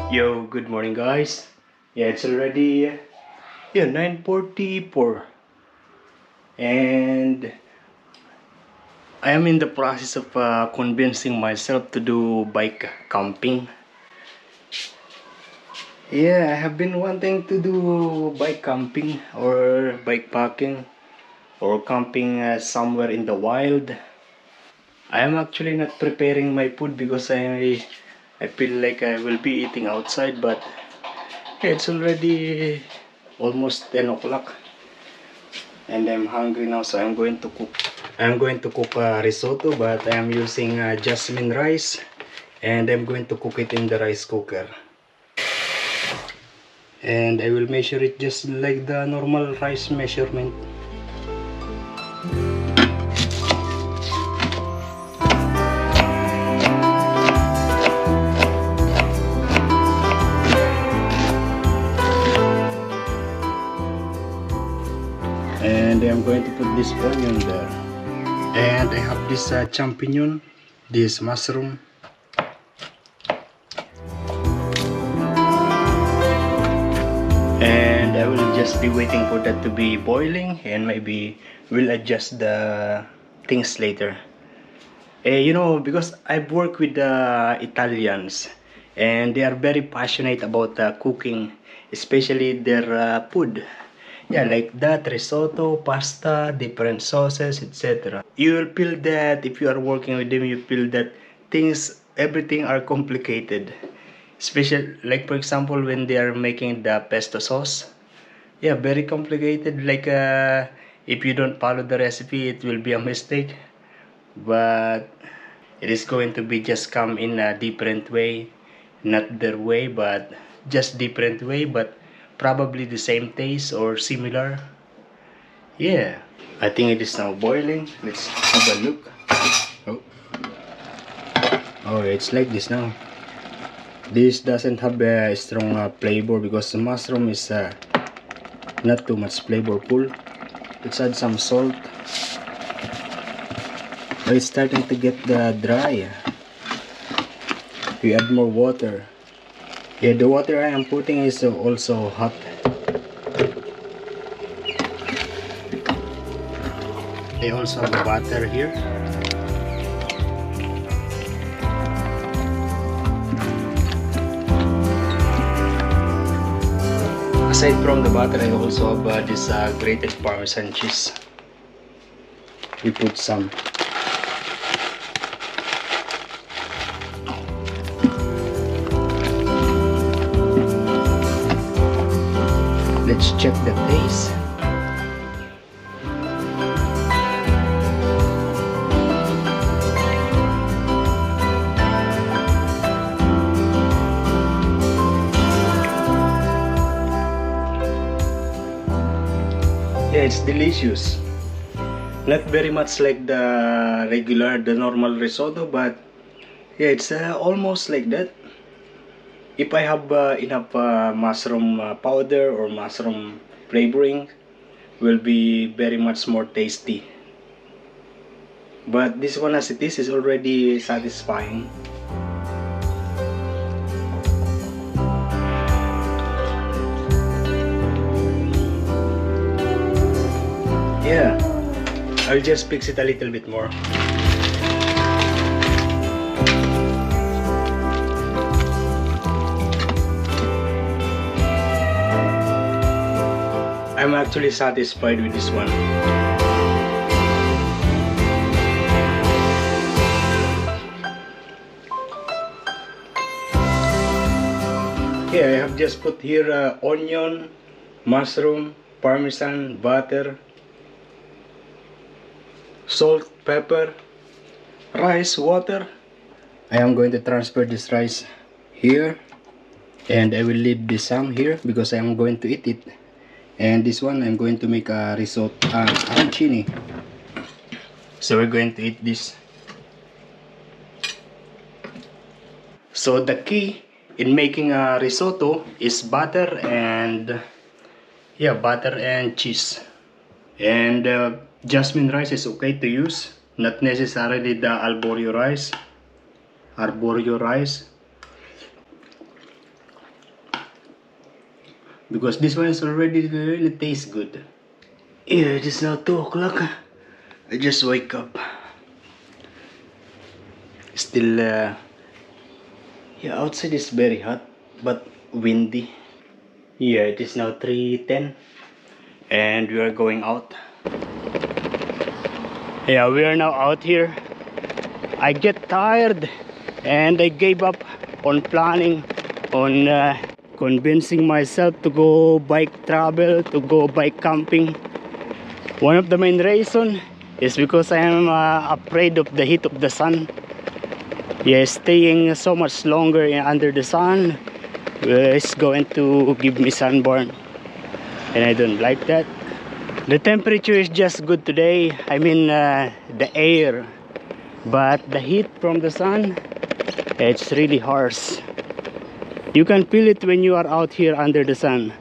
Yo, good morning, guys. Yeah, it's already 9:44, and I am in the process of convincing myself to do bike camping. Yeah, I have been wanting to do bike camping or bike packing or camping somewhere in the wild. I am actually not preparing my food because I feel like I will be eating outside, but yeah, it's already almost 10 o'clock. And I'm hungry now, so I'm going to cook. I'm going to cook risotto, but I'm using jasmine rice, and I'm going to cook it in the rice cooker. And I will measure it just like the normal rice measurement. And I'm going to put this onion there. And I have this champignon, this mushroom. And I will just be waiting for that to be boiling, and maybe we'll adjust the things later. Because I've worked with the Italians, and they are very passionate about cooking, especially their food. Yeah, like that, risotto, pasta, different sauces, etc. You will feel that if you are working with them, you feel that everything are complicated. Especially, like for example, when they are making the pesto sauce. Yeah, very complicated. Like, if you don't follow the recipe, it will be a mistake. But it is going to be just come in a different way, not their way, but just different way, but probably the same taste or similar. Yeah, I think it is now boiling. Let's have a look. Oh, oh, it's like this now. This doesn't have a strong flavor because the mushroom is not too much flavorful. Let's add some salt. Oh, it's starting to get dry. We add more water. Yeah, the water I am putting is also hot. I also have butter here. Aside from the butter, I also have this grated Parmesan cheese. We put some. Let's check the taste. Yeah, it's delicious. Not very much like the normal risotto, but yeah, it's almost like that. If I have enough mushroom powder or mushroom flavoring, will be very much more tasty. But this one as it is already satisfying. Yeah, I'll just fix it a little bit more. I'm actually satisfied with this one. Yeah, I have just put here onion, mushroom, parmesan, butter, salt, pepper, rice, water. I am going to transfer this rice here, and I will leave this some here because I am going to eat it. And this one I'm going to make a risotto, arancini. So we're going to eat this. So the key in making a risotto is butter and cheese. And jasmine rice is okay to use, not necessarily the arborio rice. because this one is already really tastes good. Yeah, it is now 2 o'clock. I just wake up. Still, yeah, outside is very hot, but windy. Yeah, it is now 3:10, and we are going out. Yeah, we are now out here. I get tired, and I gave up on planning, on convincing myself to go bike travel, to go bike camping. One of the main reasons is because I am afraid of the heat of the sun. Yeah, staying so much longer under the sun is going to give me sunburn, and I don't like that. The temperature is just good today. I mean the air, but the heat from the sun, it's really harsh. You can feel it when you are out here under the sun,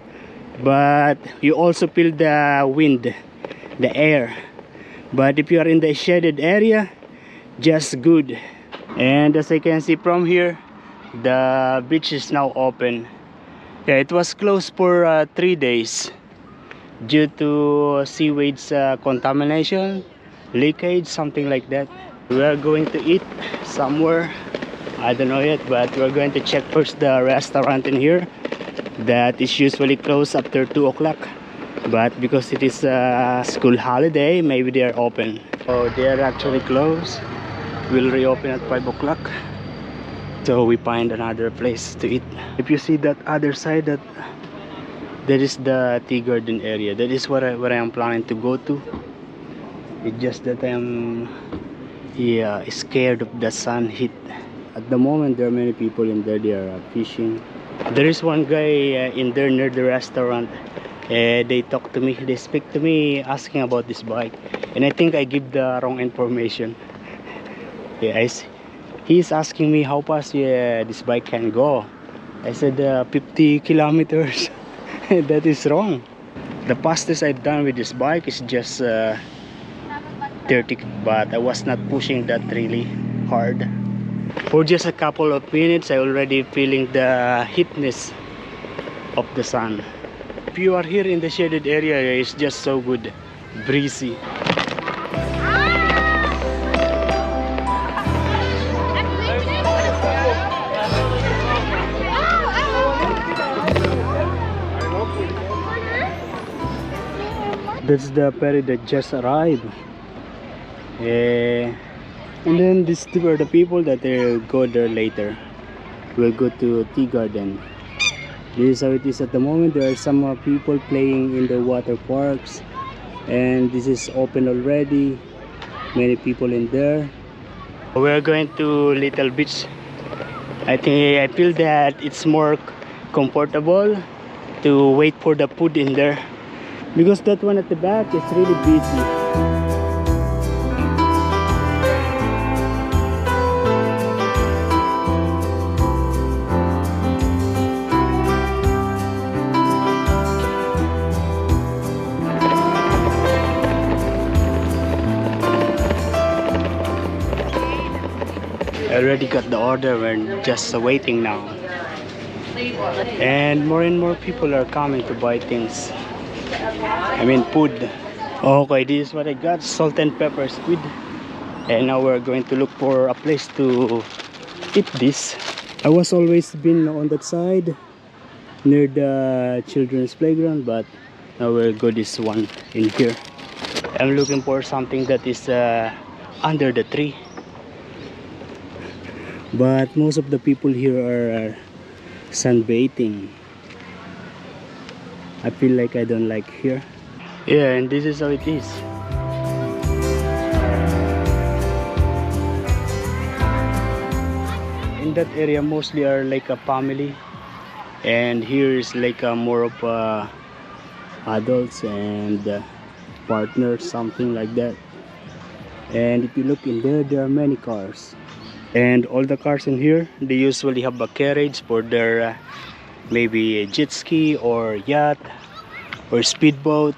but you also feel the wind, the air. But if you are in the shaded area, just good. And as I can see from here, the beach is now open. Yeah, it was closed for 3 days due to sewage contamination, leakage, something like that. We are going to eat somewhere. I don't know yet, but we're going to check first the restaurant in here that is usually closed after 2 o'clock. But because it is a school holiday, maybe they are open. Oh, they are actually closed. We'll reopen at 5 o'clock. So we find another place to eat. If you see that other side, that is the tea garden area. That is what I am planning to go to. It's just that I am scared of the sun heat. At the moment, there are many people in there. They are fishing. There is one guy in there near the restaurant. They talk to me. They speak to me asking about this bike, and I think I give the wrong information. Yes, he's asking me how fast this bike can go. I said 50 kilometers. That is wrong. The fastest I've done with this bike is just 30, but I was not pushing that really hard. For just a couple of minutes, I already feeling the heatness of the sun. If you are here in the shaded area, it's just so good, breezy. That's the ferry that just arrived. And then these two are the people that will go there later. We'll go to tea garden. This is how it is at the moment. There are some people playing in the water parks, and this is open already. Many people in there. We're going to Little Beach. I feel that it's more comfortable to wait for the food in there, because that one at the back is really busy. I already got the order. We're just waiting now, and more people are coming to buy things. I mean food. Okay, this is what I got: salt and pepper squid. And now we're going to look for a place to eat this. I was always been on that side near the children's playground, but now we'll go this one in here. I'm looking for something that is under the tree, but most of the people here are sunbathing. I feel like I don't like here. Yeah, and this is how it is. In that area mostly are like a family, and here is like a more of adults and partners, something like that. And if you look in there, there are many cars, and all the cars in here, they usually have a carriage for their maybe a jet ski or yacht or speedboat.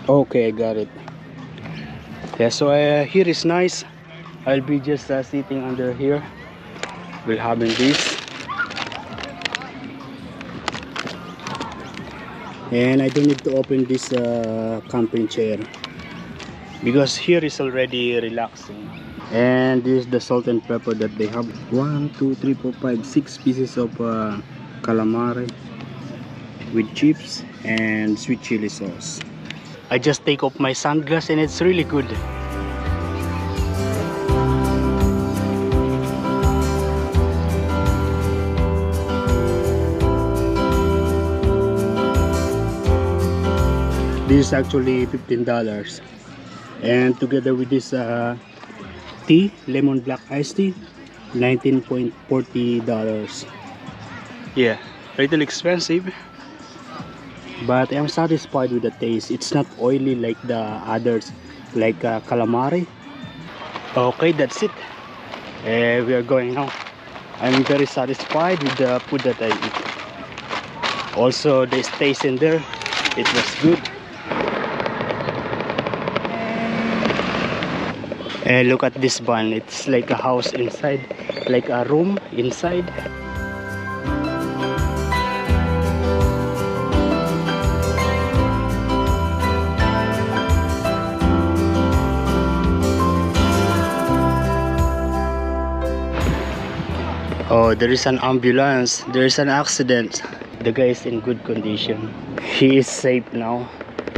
Okay, I got it. Yeah, so here is nice. I'll be just sitting under here. We'll having this. And I don't need to open this camping chair because here is already relaxing. And this is the salt and pepper that they have. 1 2 3 4 5 6 pieces of calamari with chips and sweet chili sauce. I just take off my sunglasses and it's really good. This is actually $15, and together with this tea, lemon black iced tea, $19.40. Yeah, little expensive, but I'm satisfied with the taste. It's not oily like the others, like calamari. Okay, that's it. We are going now. I'm very satisfied with the food that I eat. Also, the stays in there, it was good. Look at this bun. It's like a house inside, like a room inside. Oh, there is an ambulance. There is an accident. The guy is in good condition. He is safe now.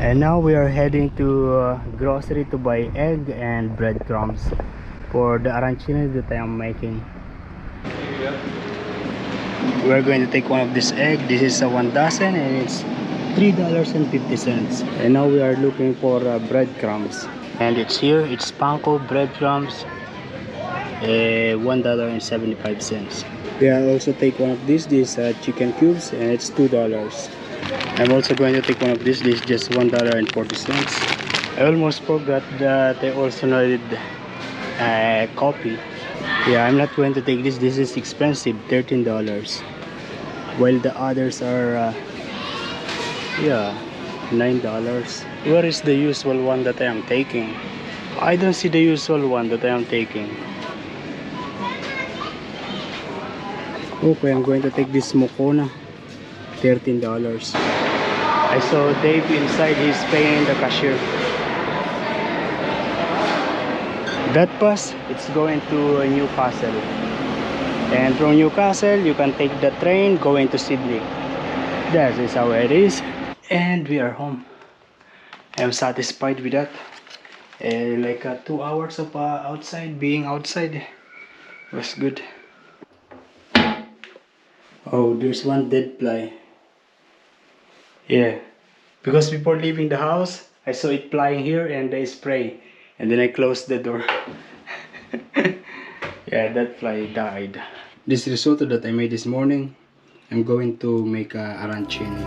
And now we are heading to grocery to buy egg and breadcrumbs for the arancini that I am making. We are going to take one of this egg. This is a 1 dozen and it's $3.50. And now we are looking for breadcrumbs. And it's here. It's panko breadcrumbs, $1.75. We will also take one of these chicken cubes, and it's $2. I'm also going to take one of this is just $1.40. I almost forgot that I also needed coffee. Yeah, I'm not going to take this. This is expensive, $13, while the others are yeah, $9. Where is the usual one that I am taking? I don't see the usual one that I am taking. Okay, I'm going to take this mocona, $13. I saw Dave inside, he's paying the cashier. That bus, it's going to Newcastle. And from Newcastle, you can take the train going to Sydney. That is how it is. And we are home. I'm satisfied with that. Like 2 hours of being outside was good. Oh, there's one dead fly. Yeah, because before leaving the house, I saw it flying here and I spray. And then I closed the door. Yeah, that fly died. This risotto that I made this morning, I'm going to make arancini.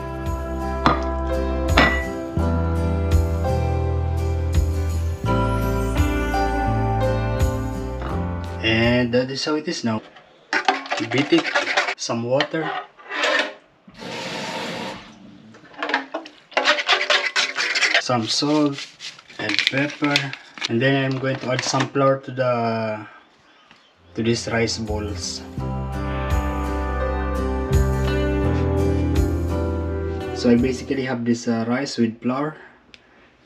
And that is how it is now. Beat it, some water, some salt and pepper, and then I'm going to add some flour to these rice balls. So I basically have this rice with flour,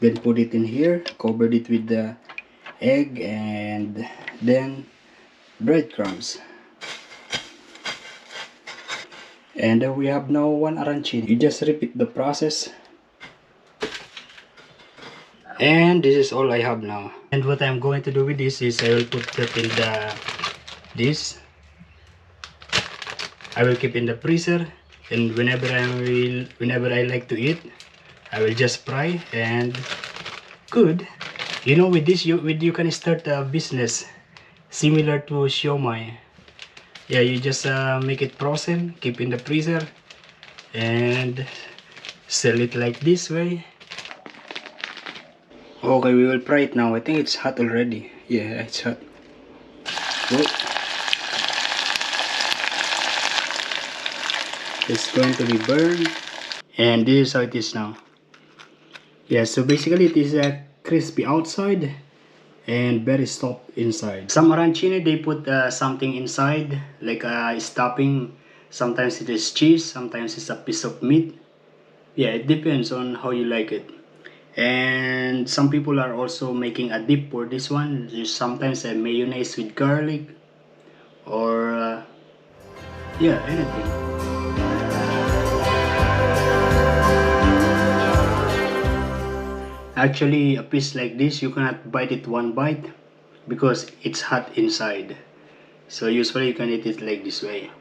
then put it in here, covered it with the egg, and then breadcrumbs. And we have now one arancini. You just repeat the process. And this is all I have now. And what I'm going to do with this is I will put that in this. I will keep in the freezer, and whenever I like to eat, I will just fry and good. You know, with this you can start a business similar to siomai. Yeah, you just make it frozen, keep in the freezer, and sell it like this way. Okay, we will fry it now. I think it's hot already. Yeah, it's hot. Whoa. It's going to be burned. And this is how it is now. Yeah, so basically it is crispy outside and very soft inside. Some arancini, they put something inside, like a stuffing. Sometimes it is cheese, sometimes it's a piece of meat. Yeah, it depends on how you like it. And some people are also making a dip for this one. There's sometimes a mayonnaise with garlic, or yeah, anything. Actually, a piece like this, you cannot bite it one bite because it's hot inside. So usually you can eat it like this way.